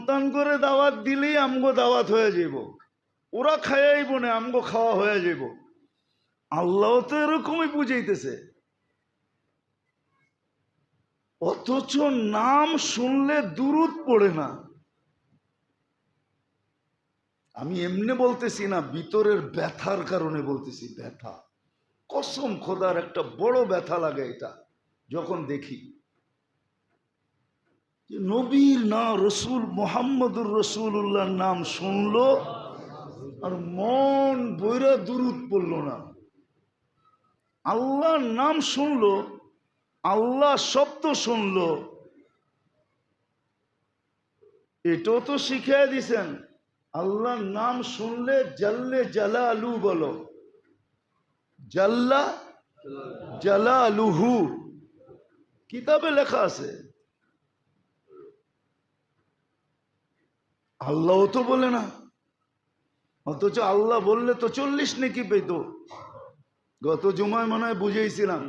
সন্তান করে দাওয়াত দিলেই আমগো দাওয়াত হয়ে যাব, ওরা খাইব না আমগো খাওয়া হয়ে যাব। আল্লাহ তো এরকমই বুঝাইতেছে। অথচ নাম শুনলে দুরূদ পড়ে না। আমি এমনি বলতেছি না, ভিতরের ব্যথার কারণে বলতেছি। ব্যথা, কসম খোদার একটা বড় ব্যথা লাগে এটা যখন দেখি যে নবীর না রসুল মোহাম্মদুর রসুল্লাহর নাম শুনলো আর মন বইরা দুরূদ পড়ল না। আল্লাহর নাম শুনলো, আল্লাহ শব্দ শুনলো, এটাও তো শিখিয়ে দিছেন। আল্লাহর নাম শুনলে জাল্লে জালালু বলো, জাল্লা জালালুহু, কিতাবে লেখা আছে। আল্লাহ তো বলে না, অথচ আল্লাহ বললে তো 40 নেকি পেত। গত জুমায় মনে হয় বুঝেছিলাম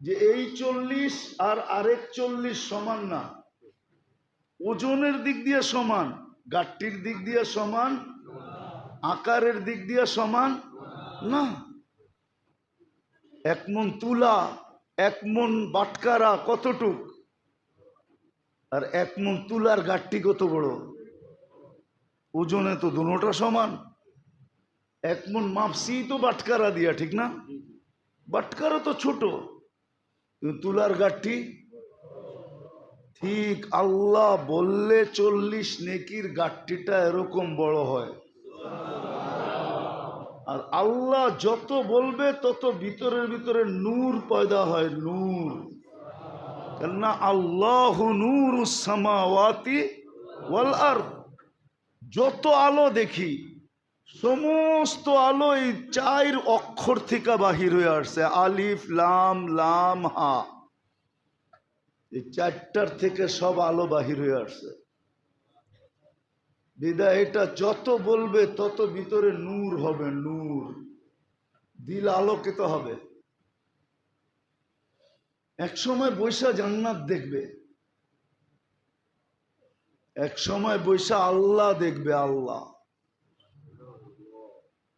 যে এই 40 আর আরেক 40 সমান না, ওজনের দিক দিয়ে সমান, গাঠটির দিক দিয়ে সমান, আকারের দিক দিয়ে সমান না। 1 মণ তুলা, 1 মণ বাটকারা কতটুক, আর 1 মণ তুলার গাঠটি কত বড়। ওজনে তো দুটোটা সমান। 1 মণ মাপসি তো বাটকারা দিয়া, ঠিক না? বাটকারা তো ছোট, তুলার গাঠটি ঠিক। আল্লাহ বললে 40 নেকির গাঠটিটা এরকম বড় হয়। আর আল্লাহ যত বলবে তত ভিতরের ভিতরে নূর পয়দা হয়, নূর। কেননা আল্লাহু নূরুস সামাওয়াতি ওয়াল আরদ। যত আলো দেখি সমস্ত আলো এই 4 অক্ষর থেকে বাহির হয়ে আসছে, আলিফ লাম লাম হা, এই 4টার থেকে সব আলো বাহির হয়ে আসছে। বিদায় এটা যত বলবে তত ভিতরে নূর হবে, নূর। দিল আলোকিত হবে। এক সময় বৈশা জান্নাত দেখবে, এক সময় বৈশা আল্লাহ দেখবে, আল্লাহ।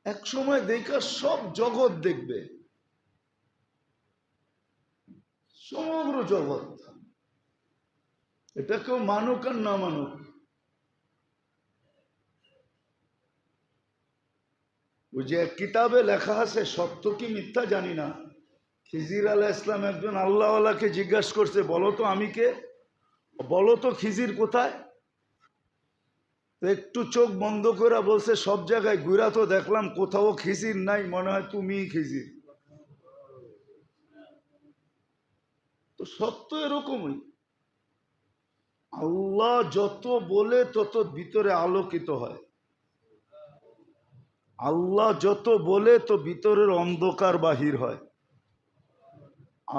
এক সময় দেখা সব জগৎ দেখবে, সমগ্র জগৎ। এটা কেউ মানুক আর না মানুক। ওই যে কিতাবে লেখা আছে, সত্য কি মিথ্যা জানি না, খিজির আলাইহিস সালাম একজন আল্লাহওয়ালাকে জিজ্ঞাসা করছে, বলো তো আমি কে, বলো তো খিজির কোথায়। একটু চোখ বন্ধ করে বলছে, সব জায়গায় ঘুরা তো দেখলাম, কোথাও খিজির নাই, মনে হয় তুমিই খিজির। তো সত্য এরকমই, আল্লাহ যত বলে তত ভিতরে আলোকিত হয়। আল্লাহ যত বলে তো ভিতরের অন্ধকার বাহির হয়।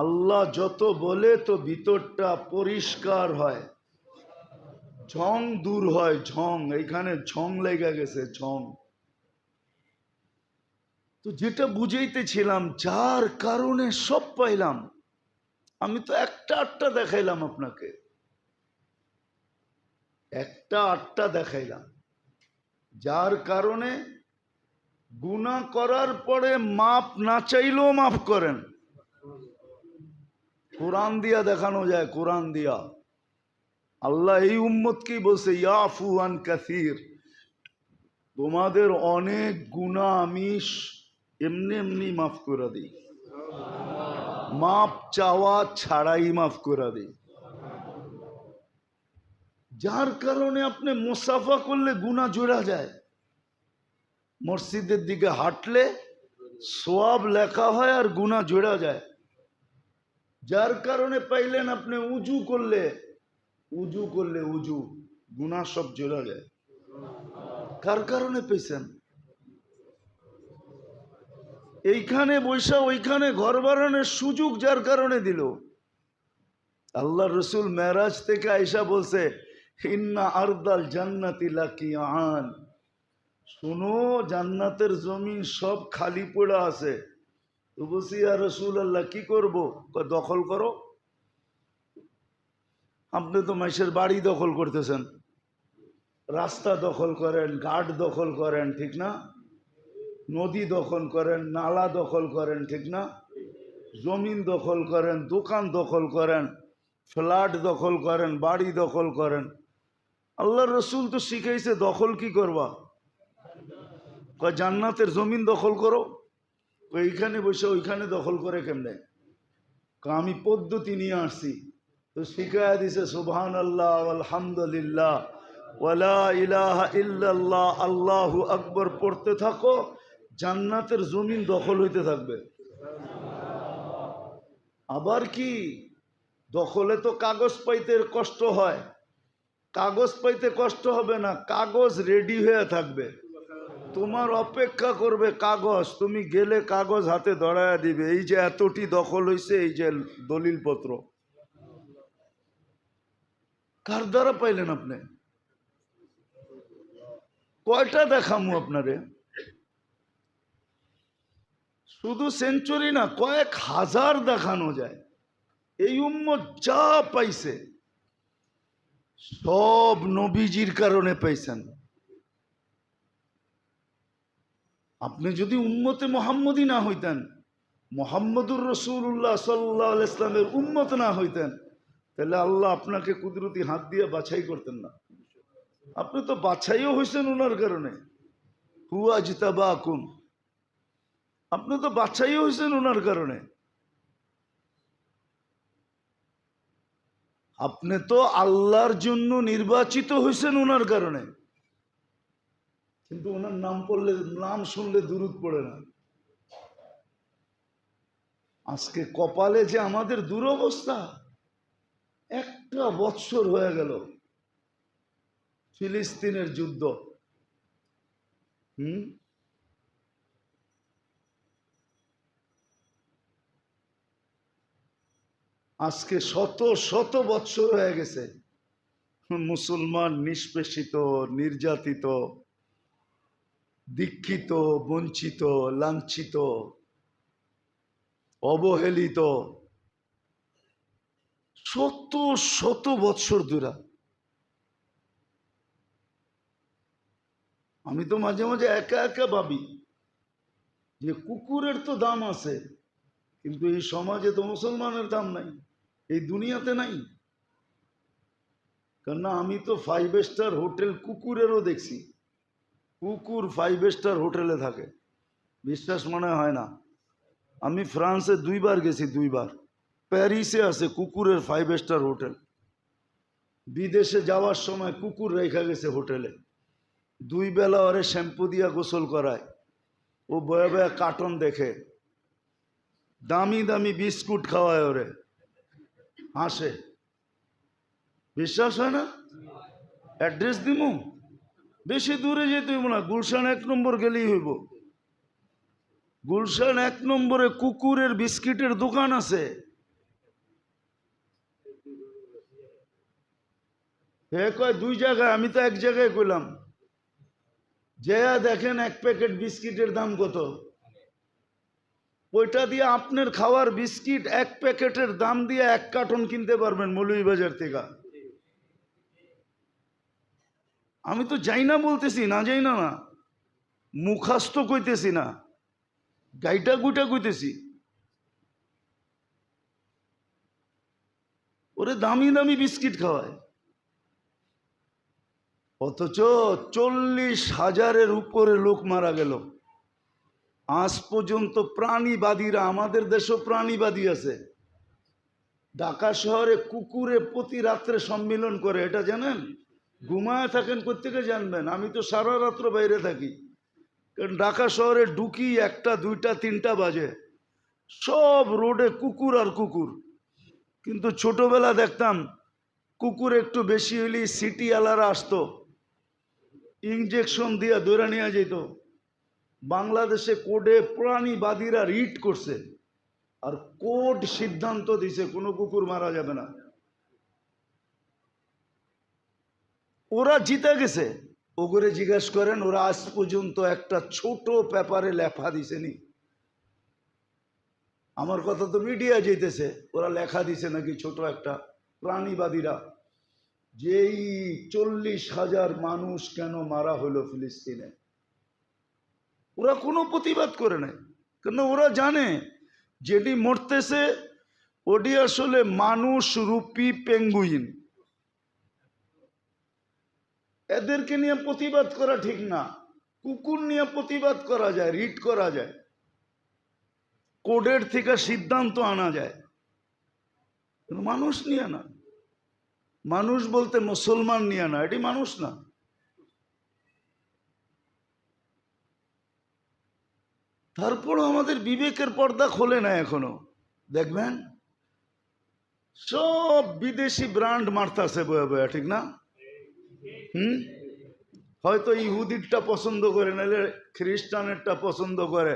আল্লাহ যত বলে তো ভিতরটা পরিষ্কার হয়, ঝং দূর হয়, ঝং। এইখানে ঝং লেগে গেছে, ঝং। তো যেটা বুঝাইতেছিলাম, যার কারণে সব পাইলাম। আমি তো একটা আটটা দেখাইলাম আপনাকে, একটা আটটা দেখাইলাম। যার কারণে গুনাহ করার পরে মাপ না চাইলেও মাফ করেন। কোরআন দিয়া দেখানো যায়, কোরআন দিয়া। আল্লাহ এই উম্মতকেই বলছে, ইয়াফু আন কাসীর, তোমাদের অনেক গুনাহ আমি এমনি এমনি মাফ করে দিই, মাপ চাওয়া ছাড়াই মাফ করে দিই। যার কারণে আপনি মুসাফা করলে গুনাহ জোড়া যায়, মসজিদের দিকে হাঁটলে সওয়াব লেখা হয় আর গুনাহ জোড়া যায়। যার কারণে পাইলেন আপনি উজু করলে উজু গুনাহ সব জোড়া যায়। কার কারণে পেয়েছেন? এইখানে বৈশা ওইখানে ঘর বানানোর সুযোগ যার কারণে দিল। আল্লাহ রসুল মেরাজ থেকে আয়েশা বলছে, ইন্না আরদাল জান্নাতি লাকিআন, শুনো জান্নাতের জমিন সব খালি পড়ে আছে। তো বলছি, ইয়া রাসূলুল্লাহ কি করবো? দখল করো। আপনি তো মানুষের বাড়ি দখল করতেছেন, রাস্তা দখল করেন, ঘাট দখল করেন, ঠিক না? নদী দখল করেন, নালা দখল করেন, ঠিক না? জমিন দখল করেন, দোকান দখল করেন, ফ্ল্যাট দখল করেন, বাড়ি দখল করেন। আল্লাহর রসুল তো শিখাইছে দখল কি করবা, কয় জান্নাতের জমিন দখল করো। এইখানে বসে ওইখানে দখল করে কেমনে? আমি পদ্ধতি নিয়ে আসছি, তো শিখাইয়া দিছে সুবহানাল্লাহ আলহামদুলিল্লাহ ওয়ালা ইলাহা ইল্লাল্লাহ আল্লাহু আকবার পড়তে থাকো, জান্নাতের জমিন দখল হইতে থাকবে। আবার কি, দখলে তো কাগজ পাইতে কষ্ট হয়, কাগজ পাইতে কষ্ট হবে না, কাগজ রেডি হয়ে থাকবে, তোমার অপেক্ষা করবে কাগজ, তুমি গেলে কাগজ হাতে ধরায়া দিবে, এই যে এতটি দখল হয়েছে, এই যে দলিলপত্র। কার দ্বারা পাইলেন আপনি? কয়টা দেখামু আপনারে? শুধু সেঞ্চুরি না, কয়েক হাজার দেখানো যায়। এই উম্মত যা পাইছে সব নবীজির কারণে পাইছেন। আপনি যদি উম্মতে মোহাম্মদী না হইতেন, মোহাম্মদুর রসুল্লাহ সাল্লাল্লাহু আলাইহি ইসলামের উম্মত না হইতেন, তাহলে আল্লাহ আপনাকে কুদরতি হাত দিয়ে বাছাই করতেন না। আপনি তো বাছাইও হয়েছেন ওনার কারণে, হুয়া জিতাবাকুম, আপনি তো বাছাইও হয়েছেন ওনার কারণে। আপনি তো আল্লাহর জন্য নির্বাচিত হয়েছেন ওনার কারণে, কিন্তু ওনার নাম পড়লে, নাম শুনলে দুরূদ পড়ে না। আজকে কপালে যে আমাদের দুরবস্থা, একটা বৎসর হয়ে গেল ফিলিস্তিনের যুদ্ধ, আজকে শত শত বৎসর হয়ে গেছে মুসলমান নিষ্পেষিত, নির্যাতিত, দীক্ষিত, বঞ্চিত, লাঞ্ছিত, অবহেলিত, শত শত বৎসর ধরে। আমি তো মাঝে মাঝে একা একা ভাবি যে কুকুরের তো দাম আছে, কিন্তু এই সমাজে তো মুসলমানের দাম নাই, এই দুনিয়াতে নাই। কেননা আমি তো 5 স্টার হোটেল কুকুরেরও দেখছি, কুকুর 5 স্টার হোটেলে থাকে, বিশ্বাস মনে হয় না। আমি ফ্রান্সে 2 বার গেছি, 2 বার। প্যারিসে আছে কুকুরের 5 স্টার হোটেল। বিদেশে যাওয়ার সময় কুকুর রেখা গেছে হোটেলে, 2 বেলা ওরে শ্যাম্পু দিয়া গোসল করায়, ও বয়া বয়া কার্টুন দেখে, দামি দামি বিস্কুট খাওয়ায়, ওরে হাসে। বিশ্বাস হয় না? অ্যাড্রেস দিমু, বেশি দূরে যেতে হইব না, গুলশান 1 নম্বর গেলেই হইব। গুলশান 1 নম্বরে কুকুরের বিস্কিটের দোকান আছে। হে কয় 2 জায়গায়, আমি তো 1 জায়গায় কইলাম। যেয়া দেখেন 1 প্যাকেট বিস্কিটের দাম কত, ওইটা দিয়ে আপনার খাওয়ার বিস্কিট 1 প্যাকেটের দাম দিয়ে 1 কার্টন কিনতে পারবেন মৌলভীবাজার থেকে। আমি তো যাই না বলতেছি, না যাই না, না মুখাস্ত কইতেছি না, গাইটা গুইটা কইতেছি। ওরে দামি দামি বিস্কিট খাওয়ায়, অথচ 40,000-এর উপরে লোক মারা গেল। আজ পর্যন্ত প্রাণীবাদীরা, আমাদের দেশও প্রাণীবাদী আছে, ঢাকা শহরে কুকুরে প্রতি রাত্রে সম্মিলন করে, এটা জানেন? ঘুমায় থাকেন কোত্থেকে জানবেন? আমি তো সারা রাত্র বাইরে থাকি, কারণ ঢাকা শহরে ঢুকি 1টা 2টা 3টা বাজে, সব রোডে কুকুর আর কুকুর। কিন্তু ছোটবেলা দেখতাম কুকুর একটু বেশি হইলেই সিটিওয়ালারা আসতো, ইঞ্জেকশন দিয়া ধরে নিয়ে যেত। বাংলাদেশে কোর্টে প্রাণীবাদীরা রিট করছে, আর কোর্ট সিদ্ধান্ত দিছে কোনো কুকুর মারা যাবে না। ওরা জিতে গেছে, ওগুলো জিজ্ঞেস করেন, ওরা আজ পর্যন্ত একটা ছোট পেপারে লেখা দিছেনি। আমার কথা তো মিডিয়া যেতেছে, ওরা লেখা দিছে নাকি ছোট একটা, প্রাণীবাদীরা যেই 40,000 মানুষ কেন মারা হলো ফিলিস্তিনে, ওরা কোনো প্রতিবাদ করে নাই। কেন? ওরা জানে যেটি মরতেছে ওটি আসলে মানুষ রূপী পেঙ্গুইন। এদেরকে নিয়ে প্রতিবাদ করা ঠিক না। কুকুর নিয়ে প্রতিবাদ করা যায়, রিট করা যায়, কোডের থেকে সিদ্ধান্ত আনা যায়, মানুষ নিয়ে না। মানুষ বলতে মুসলমান নিয়ে না, এটি মানুষ না। তারপরও আমাদের বিবেকের পর্দা খোলে না এখনো। দেখবেন সব বিদেশি ব্র্যান্ড মারতাছে বয়া বয়া, ঠিক না? হয়তো ইহুদিরটা পছন্দ করে, নাইলে খ্রিস্টানেরটা পছন্দ করে,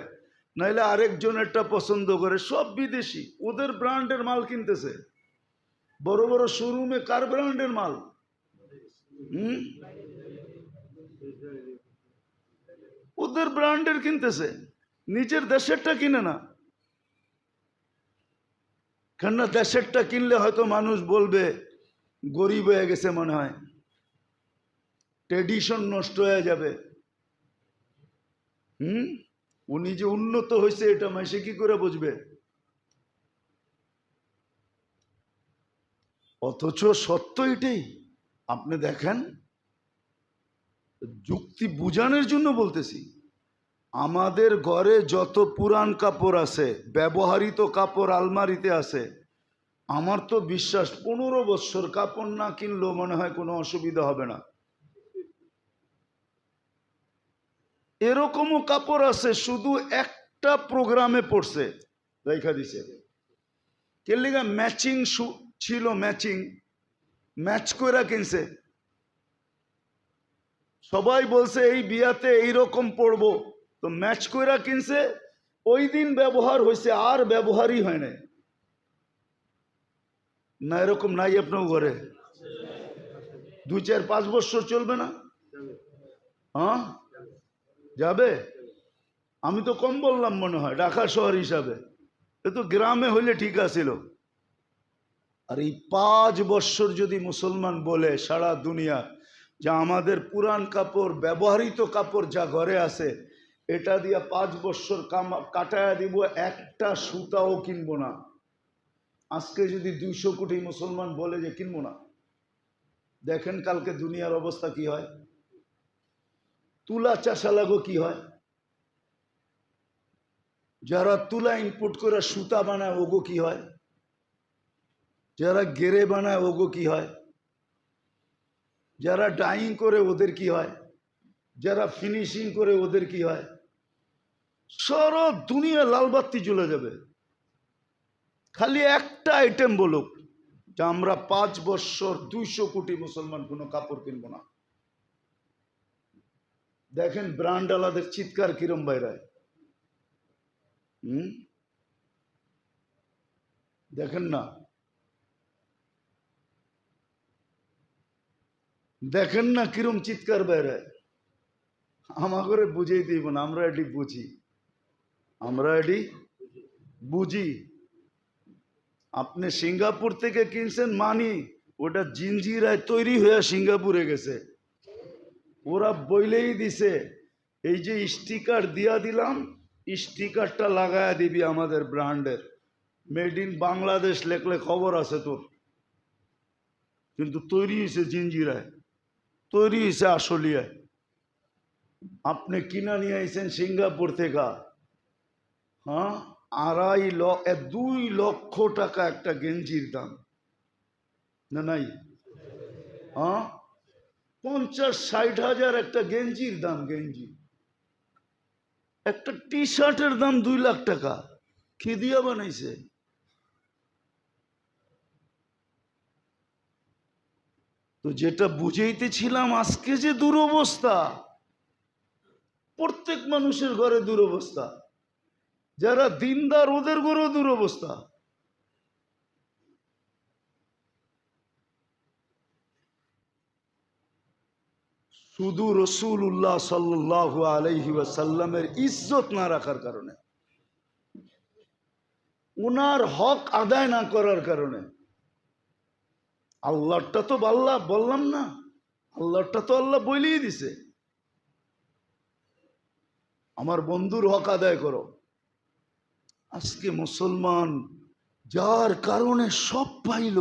নাইলে আরেকজনেরটা পছন্দ করে, সব বিদেশি। ওদের ব্র্যান্ডের মাল কিনতেছে। বড় বড় শোরুমে কার ব্র্যান্ডের মাল? ওদের ব্র্যান্ডের কিনতেছে, নিজের দেশেরটা কিনে না। কেননা দেশেরটা কিনলে হয়তো মানুষ বলবে গরিব হয়ে গেছে মনে হয়, ট্রেডিশন নষ্ট হয়ে যাবে। উনি যে উন্নত হয়েছে এটা মাসে কি করে বুঝবে? অথচ সত্য এটাই। আপনি দেখেন, যুক্তি বুঝানোর জন্য বলতেছি, আমাদের ঘরে যত পুরান কাপড় আছে, ব্যবহৃত কাপড় আলমারিতে আছে, আমার তো বিশ্বাস 15 বছর কাপড় না কিনলেও মনে হয় কোনো অসুবিধা হবে না। এরকমও কাপড় আছে শুধু একটা প্রোগ্রামে পড়ছে, রেখা দিছে। কে লিগা? ম্যাচিং ছিল, ম্যাচ করে কিনছে। সবাই বলছে এই বিয়াতে এইরকম পড়বো, তো ম্যাচ করে কিনছে। ওই দিন ব্যবহার হয়েছে, আর ব্যবহারই হয় না। না এরকম নাই আপনার ঘরে? 2, 4, 5 বছর চলবে না? হ্যাঁ যাবে। আমি তো কম বললাম মনে হয় ঢাকা শহর হিসাবে। এ তো গ্রামে হইলে ঠিক আছিল। আর এই 5 বছর যদি মুসলমান বলে সারা দুনিয়া যে আমাদের পুরান কাপড়, ব্যবহৃত কাপড় যা ঘরে আছে, এটা দিয়া 5 বছর কাটায়া দিব, একটা সুতাও কিনবো না। আজকে যদি 200 কোটি মুসলমান বলে যে কিনবো না, দেখেন কালকে দুনিয়ার অবস্থা কি হয়। তুলা চাষা লাগো কি হয়? যারা তুলা ইনপুট করে সুতা বানায় ওগো কি হয়? যারা গেরে বানায় ওগো কি হয়? যারা ডাইং করে ওদের কি হয়? যারা ফিনিশিং করে ওদের কি হয়? সারা দুনিয়া লালবাতি জ্বলে যাবে। খালি একটা আইটেম বলুক যে আমরা 5 বছর 200 কোটি মুসলমান কোনো কাপড় কিনবো না। দেখেন ব্র্যান্ড আলাদের চিৎকার কিরম বাইরায়। দেখেন না, দেখেন না কিরম চিৎকার বাইরায়। আমাকে বুঝেই দিব না, আমরা এটি বুঝি, আমরা এটি বুঝি। আপনি সিঙ্গাপুর থেকে কিনছেন মানি, ওটা জিঞ্জিরায় তৈরি হয়ে সিঙ্গাপুরে গেছে। ওরা বইলেই দিছে এই যে স্টিকার দিয়া দিলাম, স্টিকারটা লাগায়া দিবি আমাদের ব্র্যান্ডের, মেড ইন বাংলাদেশ লেখলে খবর আছে তোর। কিন্তু তৈরি হয়েছে জিঞ্জিরায়, তৈরি হয়েছে আশুলিয়ায়। আপনি কিনা নিয়ে আইছেন সিঙ্গাপুর থেকে। হ্যাঁ, 2 লক্ষ টাকা একটা গেঞ্জির দাম, না নাই? হ্যাঁ, 50-60 হাজার একটা গেঞ্জির দাম। গেঞ্জি, একটা টি শার্টের দাম 2 লাখ টাকা। কি দিয়া বানাইছে? তো যেটা বুঝাইতেছিলাম, আজকে যে দুরবস্থা, প্রত্যেক মানুষের ঘরে দুরবস্থা। যারা দিনদার ওদের ঘরেও দুরবস্থা। শুধু রাসূলুল্লাহ সাল্লাল্লাহু আলাইহি ওয়াসাল্লামের ইজ্জত না রাখার কারণে, ওনার হক আদায় না করার কারণে আল্লাহটা তো আল্লাহ বললাম না, আল্লাহটা তো আল্লাহ বলেই দিছে, আমার বন্ধুর হক আদায় করো। আজকে মুসলমান যার কারণে সব পাইল,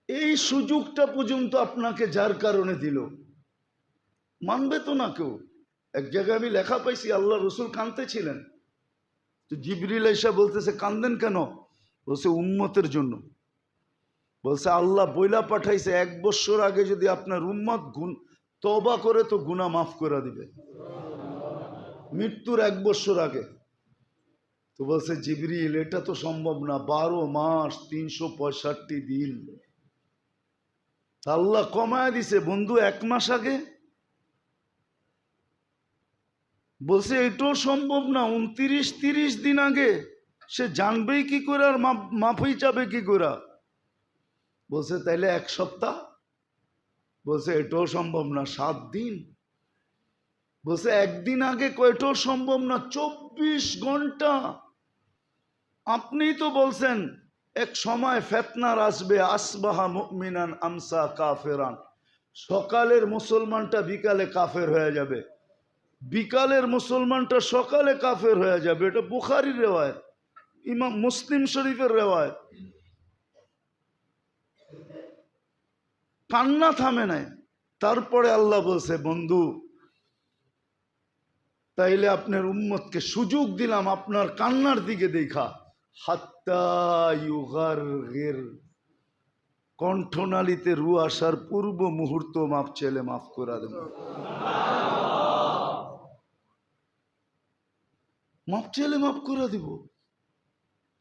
এই সুযোগটা পর্যন্ত আপনাকে যার কারণে দিল, মানবে তো না কেউ। এক জায়গায় আমি লেখা পাইছি আল্লাহ রসুল কাঁদতেছিলেন, তো জিবরিল এসে বলতেছে কান্দেন কেন? বলছে উম্মতের জন্য। বলছে আল্লাহ বইলা পাঠাইছে 1 বছর আগে যদি আপনার উম্মত তওবা করে তো গুনাহ মাফ করে দিবে, মৃত্যুর 1 বছর আগে। তো বলছে জিবরিল এটা তো সম্ভব না, 12 মাস 365 দিন। আল্লাহ কমায় দিছে বন্ধু 1 মাস আগে। বলছে এটাও সম্ভব না, 29-30 দিন আগে। সে জানবেই কি করে আর মাফই যাবে কি করে? বলছে তাইলে 1 সপ্তাহ। বলছে এটাও সম্ভব না, 7 দিন। বলছে একদিন আগে কয়টাও সম্ভব না, 24 ঘন্টা। আপনিই তো বলছেন এক সময় ফিতনার আসবে, আসবাহা মুমিনান আমসা কাফেরান, সকালের মুসলমানটা বিকালে কাফের হয়ে যাবে, বিকালের মুসলমানটা সকালে কাফের হয়ে যাবে। এটা বুখারীর রিওয়ায়াত, ইমাম মুসলিম শরীফের রিওয়ায়াত। কান্না থামে নাই। তারপরে আল্লাহ বলছে বন্ধু তাইলে আপনার উম্মতকে সুযোগ দিলাম আপনার কান্নার দিকে দেখা, হাত্তা ইউগারগির, কণ্ঠনালীতে রু আসার পূর্ব মুহূর্ত মাফ চাইলে মাফ করে দেব, মাফ চাইলে মাফ করে দিব।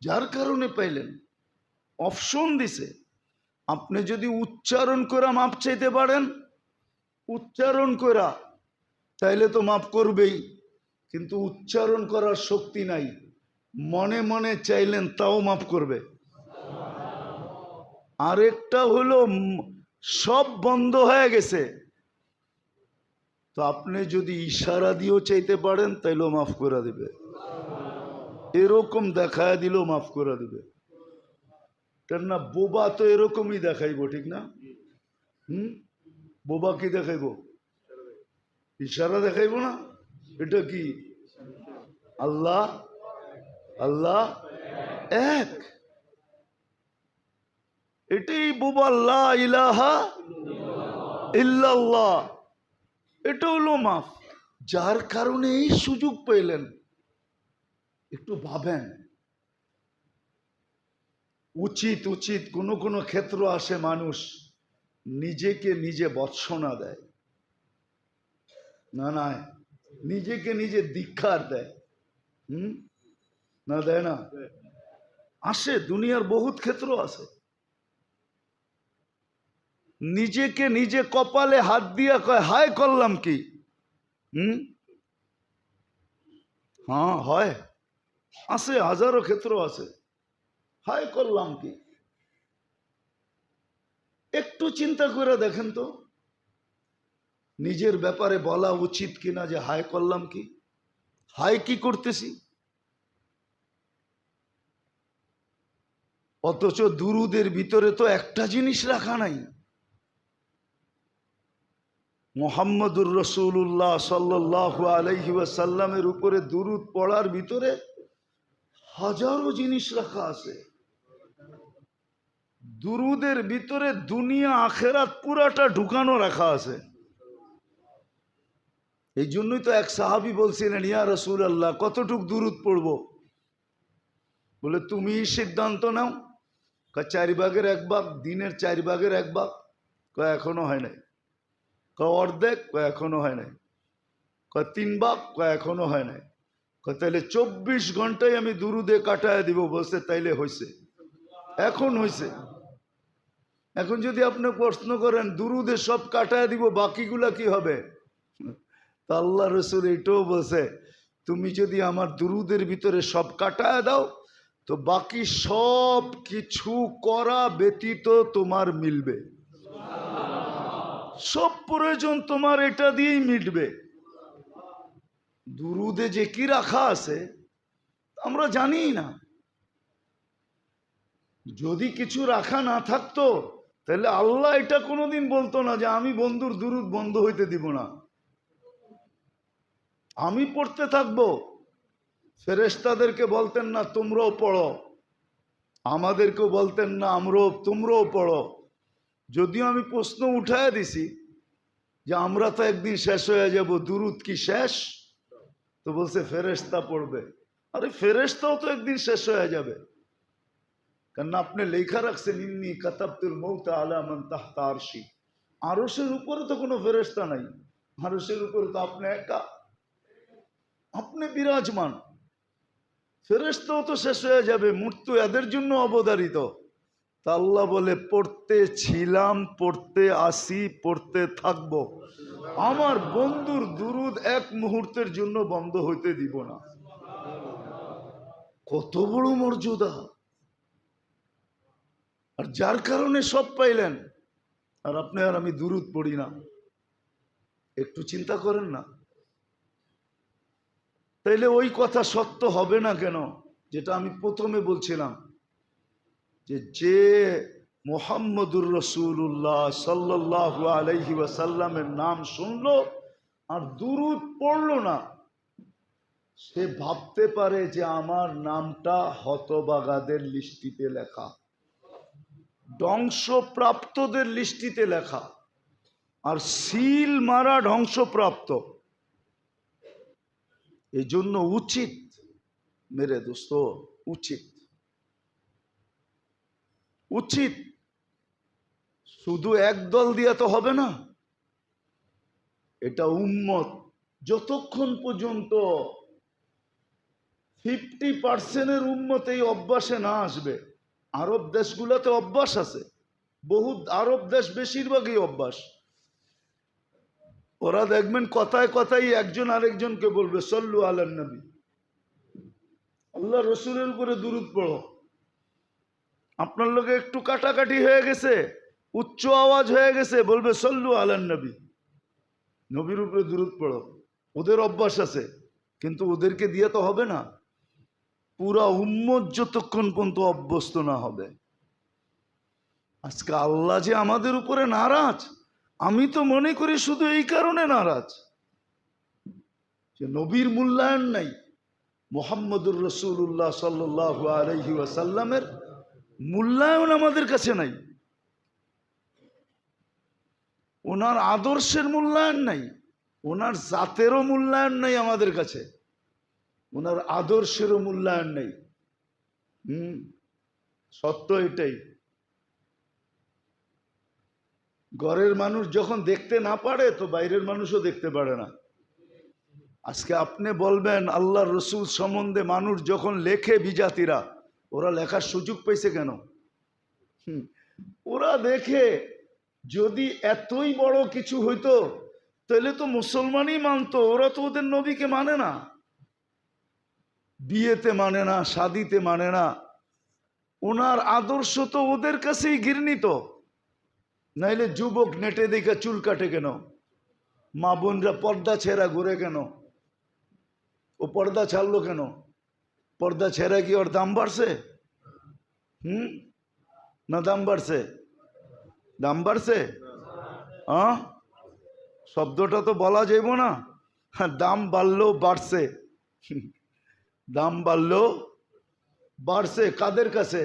যার কারণে পাইলেন, অপশন দিছে। আপনি যদি উচ্চারণ করে মাফ চাইতে পারেন, উচ্চারণ করা, তাইলে তো মাফ করবেই। কিন্তু উচ্চারণ করার শক্তি নাই, মনে মনে চাইলেন তাও মাফ করবে। আরেকটা হলো সব বন্ধ হয়ে গেছে, তো আপনি যদি ইশারা দিয়েও চাইতে পারেন তাইলেও মাফ করে দিবে, এরকম দেখায় দিলেও মাফ করে দিবে। কেননা বোবা তো এরকমই দেখাইবো, ঠিক না? বোবা কি দেখাইব? ইশারা দেখাইব না? এটা কি? আল্লাহ আল্লাহ এক, এটাই বোবা, লা ইলাহা ইল্লাল্লাহ, এটা হলো মাফ। যার কারণে এই সুযোগ পেলেন, একটু ভাবেন। উচিত উচিত কোনো কোনো ক্ষেত্র আসে মানুষ নিজেকে নিজে বৎসনা দেয়, না না নিজেকে নিজে ধিক্কার দেয়, না দেয় না? আসে, দুনিয়ার বহুত ক্ষেত্র আছে। নিজেকে নিজে কপালে হাত দিয়া কয় হায় করলাম কি? হ্যাঁ হয়, আছে, হাজারো ক্ষেত্র আছে। হায় করলাম কি? একটু চিন্তা করে দেখেন তো, নিজের ব্যাপারে বলা উচিত কিনা যে হায় করলাম কি, হায় কি করতেছি? অথচ দুরুদের ভিতরে তো একটা জিনিস রাখা নাই, মুহাম্মদুর রাসূলুল্লাহ সাল্লাল্লাহু আলাইহি ওয়াসাল্লামের উপরে দুরুদ পড়ার ভিতরে হাজারো জিনিস রাখা আছে। দুরুদের ভিতরে দুনিয়া আখেরাত পুরাটা ঢুকানো রাখা আছে। এই জন্যই তো এক সাহাবী বলছিলেন, ইয়া রাসূলুল্লাহ কতটুক দুরুদ পড়বো? বলে তুমি সিদ্ধান্ত নাও। 4 ভাগের 1 ভাগ, দিনের 4 ভাগের 1 ভাগ। কয় এখনো হয় নাই। কয় অর্ধেক, কয় এখনো হয় নাই। কয় 3 ভাগ, কয় এখনো হয় নাই। কয় তাইলে 24 ঘন্টায় আমি দুরুদে কাটায় দিব। বলছে তাইলে হয়েছে, এখন হয়েছে। এখন যদি আপনি প্রশ্ন করেন দুরুদে সব কাটায় দিব, বাকিগুলা কি হবে? তা আল্লাহ রসুল এটাও বলছে, তুমি যদি আমার দুরুদের ভিতরে সব কাটায় দাও তো বাকি সব কিছু করা ব্যতীত তোমার মিলবে, সব প্রয়োজন তোমার এটা দিয়েই মিটবে। দুরুদে যে কি রাখা আছে আমরা জানি না। যদি কিছু রাখা না থাকতো তাহলে আল্লাহ এটা কোনোদিন বলতো না যে আমি বন্ধুর দুরূদ বন্ধ হইতে দিব না, আমি পড়তে থাকবো। ফেরেশতাদেরকে বলতেন না তোমরাও পড়ো, আমাদেরকেও বলতেন না তোমরাও পড়ো। যদিও আমি প্রশ্ন উঠায় দিছি যে আমরা তো একদিন শেষ হয়ে যাব, দুরূদ কি শেষ? তো বলছে ফেরেশতা পড়বে। আরে ফেরেশতাও তো একদিন শেষ হয়ে যাবে, কারণ আপনি লেখা রাখছেন ইন্নী কাতাবতুল মৌত আলা মান তাহতা আরশি। আরশের উপরে তো কোনো ফেরেশতা নাই, আরশের উপরে তো আপনি একা, আপনি বিরাজমান। ফেরেশতাও তো শেষ হয়ে যাবে, মৃত্যু এদের জন্য অবধারিত। তা আল্লাহ বলে পড়তে ছিলাম, পড়তে আসি, পড়তে থাকবো। আমার বন্ধুর দুরূদ এক মুহূর্তের জন্য বন্ধ হইতে দিব না। কত বড় মর্যাদা! আর যার কারণে সব পাইলেন, আর আপনি আর আমি দুরূদ পড়ি না। একটু চিন্তা করেন না, তাইলে ওই কথা সত্য হবে না কেন যেটা আমি প্রথমে বলছিলাম, যে মুহাম্মদুর রাসূলুল্লাহ সাল্লাল্লাহু আলাইহি ওয়াসাল্লামের নাম শুনলো আর দুরূদ পড়লো না, সে ভাবতে পারে যে আমার নামটা হতভাগাদের লিস্টিতে লেখা, ধ্বংসপ্রাপ্তদের লিস্টিতে লেখা, আর সিল মারা ধ্বংসপ্রাপ্ত। এই জন্য উচিত মেরে দোস্ত, উচিত উচিত শুধু একদল দিয়া তো হবে না। এটা যতক্ষণ পর্যন্ত 50% উম্মত এই অভ্যাসে না আসবে। আরব দেশগুলোতে অভ্যাস আছে, বহু আরব দেশ বেশিরভাগই অভ্যাস। ওরা দেখবেন কথায় কথায় একজন আরেকজনকে বলবে সল্লু আলান নবী, আল্লাহ রসুলের উপরে দুরূদ পড়ো। আপনার লোকে একটু কাটাকাটি হয়ে গেছে, উচ্চ আওয়াজ হয়ে গেছে, বলবে সল্লু আলান নবী, নবীর উপরে দুরূদ পড়ো। ওদের অভ্যাস আছে, কিন্তু ওদেরকে দিয়ে তো হবে না। পুরা উম্মত যতক্ষণ পর্যন্ত অভ্যস্ত না হবে। আজকে আল্লাহ যে আমাদের উপরে নারাজ, আমি তো মনে করি শুধু এই কারণে নারাজ যে নবীর মূল্যায়ন নাই, মুহাম্মদুর রাসূলুল্লাহ সাল্লাল্লাহু আলাইহি ওয়াসাল্লামের মূল্যায়ন আমাদের কাছে নাই, ওনার আদর্শের মূল্যায়ন নাই, ওনার জাতেরও মূল্যায়ন নাই আমাদের কাছে, ওনার আদর্শেরও মূল্যায়ন নেই। সত্য এটাই। ঘরের মানুষ যখন দেখতে না পারে তো বাইরের মানুষও দেখতে পারে না। আজকে আপনি বলবেন আল্লাহর রসুল সম্বন্ধে মানুষ যখন লেখে, বিজাতিরা, ওরা লেখার সুযোগ পাইছে কেন? ওরা দেখে যদি এতই বড় কিছু হইতো তাহলে তো মুসলমানই মানতো। ওরা তো ওদের নবীকে মানে না, বিয়েতে মানে না, শাদিতে মানে না। ওনার আদর্শ তো ওদের কাছেই ঘৃণিত। নাইলে যুবক নেটে দেখে চুল কাটে কেন? মা বোনরা পর্দা ছেঁড়া ঘুরে কেন? ও পর্দা ছাড়লো কেন? পর্দা ছেঁড়া কি ওর দাম বাড়ছে? না দাম বাড়ছে? দাম বাড়ছে? হ্যাঁ, শব্দটা তো বলা যাইব না। দাম বাড়লেও বাড়ছে, দাম বাড়লেও বাড়ছে। কাদের কাছে?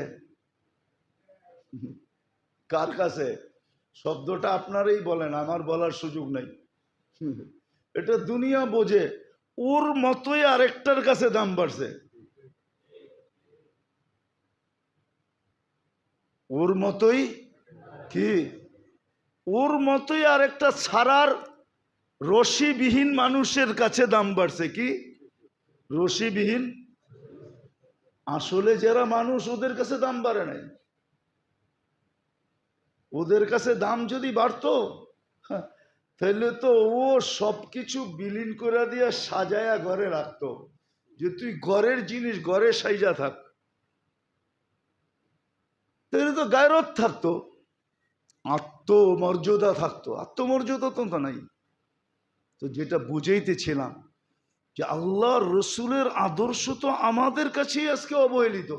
কার কাছে? শব্দটা আপনারাই বলেন, আমার বলার সুযোগ নাই। এটা দুনিয়া বোঝে। ওর মতোই আরেকটার কাছে দাম বাড়ছে, ওর মতোই কি, ওর মতোই আরেকটা ছাড়ার রশিবিহীন মানুষের কাছে দাম বাড়ছে। কি রশিবিহীন? আসলে যারা মানুষ, ওদের কাছে দাম বাড়ে নাই। ওদের কাছে দাম যদি বাড়তো তাহলে তো ও সবকিছু বিলীন করে দিয়ে সাজায়া ঘরে রাখতো, যে তুই ঘরের জিনিস ঘরে সাইজা থাক। তাহলে তো গায়রত থাকতো, আত্মমর্যাদা থাকতো। আত্মমর্যাদা তো নাই। তো যেটা বুঝাইতেছিলাম যে আল্লাহর রসুলের আদর্শ তো আমাদের কাছেই আজকে অবহেলিত।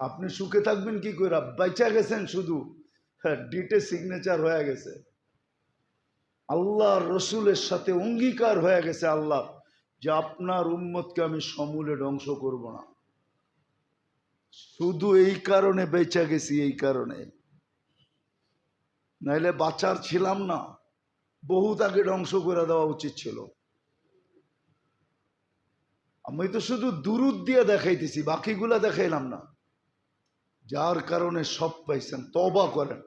আপনি সুখে থাকবেন কি করে? বাইচা গেছেন শুধু, হ্যাঁ, ডিটে সিগনেচার হয়ে গেছে, আল্লাহ রসুলের সাথে অঙ্গীকার হয়ে গেছে আল্লাহ যে আপনার উম্মতকে আমি সমূলে ধ্বংস করব না। শুধু এই কারণে বেঁচে গেছি, এই কারণে, নাইলে বাঁচার ছিলাম না, বহুত আগে ধ্বংস করে দেওয়া উচিত ছিল। আমি তো শুধু দুরুদ দিয়ে দেখাইতেছি, বাকিগুলা দেখাইলাম না, যার কারণে সব পাইছেন। তওবা করেন,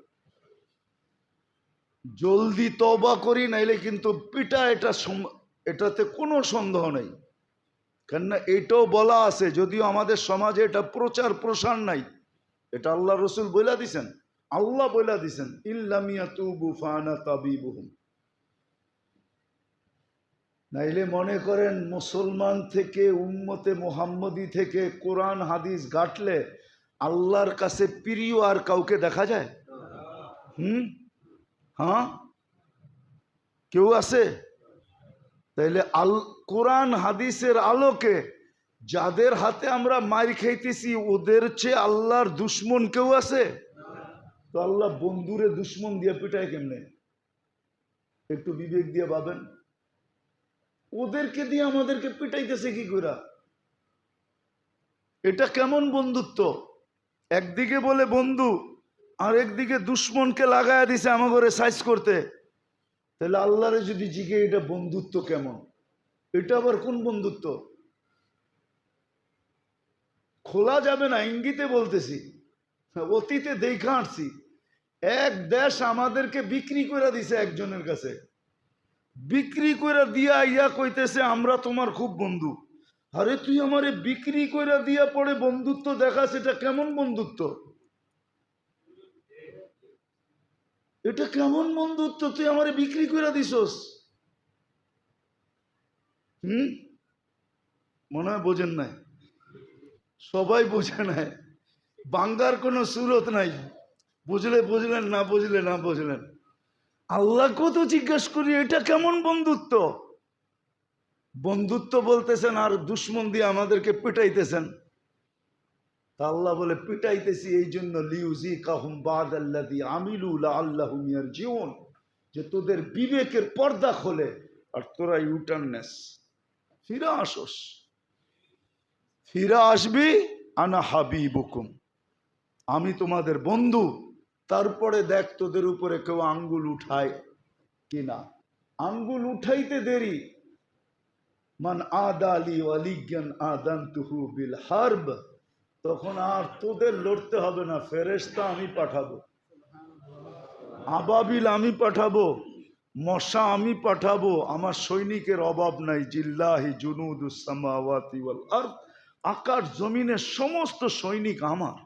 জলদি তওবা করি, নাইলে কিন্তু পিটা, এটাতে কোনো সন্দেহ নেই। কেননা এটাও বলা আছে, যদিও আমাদের সমাজে এটা প্রচার প্রসার নাই, এটা আল্লাহ রসুল বইলা দিছেন, আল্লাহ বইলা দিছেন, ইল্লাম ইয়াতুবু ফানা তাবিবুহুম। নাইলে মনে করেন মুসলমান থেকে, উম্মতে মুহাম্মদী থেকে কোরআন হাদিস ঘাটলে আল্লাহর কাছে প্রিয় আর কাউকে দেখা যায়? হ্যাঁ, কেউ আছে? তাইলে কোরআন হাদিসের আলোকে যাদের হাতে আমরা মার খাইতেছি, ওদের চেয়ে আল্লাহর দুশ্মন কেউ আছে? তো আল্লাহ বন্ধুরে দুশ্মন দিয়ে পিটায় কেমনে? একটু বিবেক দিয়ে ভাবেন, ওদেরকে দিয়ে আমাদেরকে পিটাইতেছে কি করে? এটা কেমন বন্ধুত্ব? একদিকে বলে বন্ধু, আর একদিকে দুশ্মনকে লাগায়া দিছে আমাকে সাইজ করতে। তাহলে আল্লাহরে যদি জিগে এটা বন্ধুত্ব কেমন? এটা আবার কোন বন্ধুত্ব? খোলা যাবে না, ইঙ্গিতে বলতেছি, অতীতে দেখা আসছি। এক দেশ আমাদেরকে বিক্রি করে দিছে একজনের কাছে, বিক্রি করে দিয়া ইয়া কইতেছে আমরা তোমার খুব বন্ধু। আরে তুই আমারে বিক্রি করে দিয়া পরে বন্ধুত্ব দেখাস, এটা কেমন বন্ধুত্ব? এটা কেমন বন্ধুত্ব? তুই আমারে বিক্রি করে দিছস। মনে হয় বোঝেন নাই, সবাই বোঝে নাই, বাঙ্গার কোনো সুরত নাই, বুঝলে বুঝলেন, না বুঝলে না বুঝলেন। আল্লাহকেও তো জিজ্ঞেস করি এটা কেমন বন্ধুত্ব? বন্ধুত্ব বলতেছেন আর দুশ্মন দিয়ে আমাদেরকে পিটাইতেছেন। তা আল্লাহ বলে পিটাইতেছি এই জন্য, লিউযিকাহুম বাদাল্লাযী আমিলু লাআল্লাহুম ইয়ারজিউন, যে তোদের বিবেকের পর্দা খোলে আর তোরা ইউটার্ন নেস, ফিরে আসস, ফিরে আসবি। আনা হাবিবুকুম, আমি তোমাদের বন্ধু। তারপরে দেখ তোদের উপরে কেউ আঙ্গুল উঠায় কিনা। আঙ্গুল উঠাইতে দেরি, মান আদালি ওয়ালিয়ান আদানতুহু বিল হারব, তখন আর তোদের লড়তে হবে না, ফেরেশতা আমি পাঠাবো, আবাবিল আমি পাঠাবো, মশা আমি পাঠাবো, আমার সৈনিকের অভাব নাই। জিল্লাহি জুনুদুস সামাওয়াতি ওয়াল আরদ, আকাশ জমিনের সমস্ত সৈনিক আমার,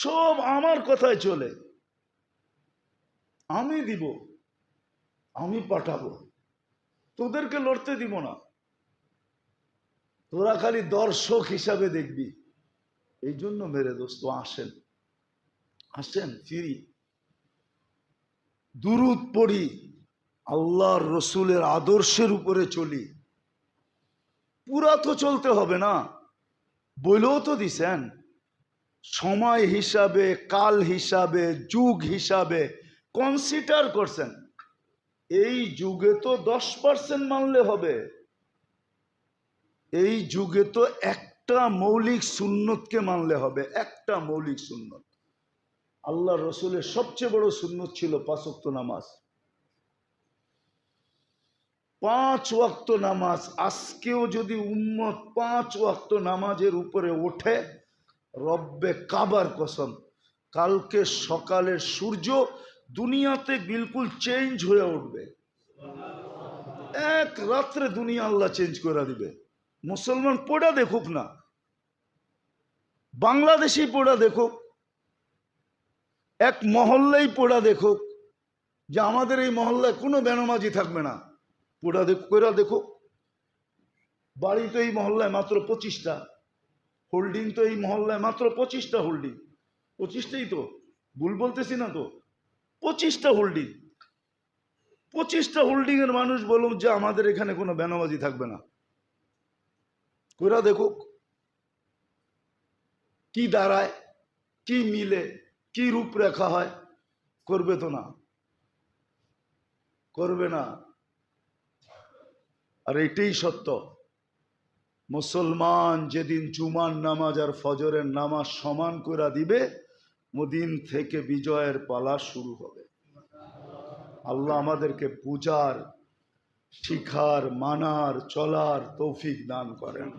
সব আমার কথায় চলে, আমি দিব, আমি পাঠাবো, তোদেরকে লড়তে দিব না, তোরা খালি দর্শক হিসাবে দেখবি। এই জন্য মেরে দোস্ত আসেন, আসেন ফিরি, দুরুদ পড়ি, আল্লাহর রসুলের আদর্শের উপরে চলি। পুরা তো চলতে হবে না, বলেও তো দিছেন সময় হিসাবে, কাল হিসাবে, যুগ হিসাবে কনসিডার করছেন। এই যুগে তো 10% মানলে হবে, এই যুগে তো একটা মৌলিক সুন্নতকে মানলে হবে, একটা মৌলিক সুন্নত। আল্লাহ রসুলের সবচেয়ে বড় সুন্নত ছিল 5 ওয়াক্ত নামাজ, 5 ওয়াক্ত নামাজ। আজকেও যদি উম্মত 5 ওয়াক্ত নামাজের উপরে ওঠে, রব্বে কাবার কসম, কালকে সকালের সূর্য দুনিয়াতে বিলকুল চেঞ্জ হয়ে উঠবে, এক রাত্রে দুনিয়া আল্লাহ চেঞ্জ করে দিবে। মুসলমান পড়া দেখুক না, বাংলাদেশি পড়া দেখুক, এক মহল্লাই পড়া দেখুক, যে আমাদের এই মহল্লায় কোনো বেনামাজি থাকবে না, পড়া দেখুক। বাড়ি তো এই মহল্লায় মাত্র 25টা, হোল্ডিং তো এই মহল্লায় মাত্র 25টা হোল্ডিং, 25টাই তো, ভুল বলতেছি না তো, 25টা হোল্ডিং, 25টা হোল্ডিং এর মানুষ বলুন যে আমাদের এখানে কোনো বেনামাজি থাকবে না, কইরা দেখুক। কি দাঁড়ায়, কি মিলে, কি রূপরেখা হয়? করবে তো না, করবে না। আর এটাই সত্য, মুসলমান যেদিন জুমার নামাজ আর ফজরের নামাজ সমান করে দিবে, ওদিন থেকে বিজয়ের পালা শুরু হবে। আল্লাহ আমাদেরকে বুঝার, শিখার, মানার, চলার তৌফিক দান করেন।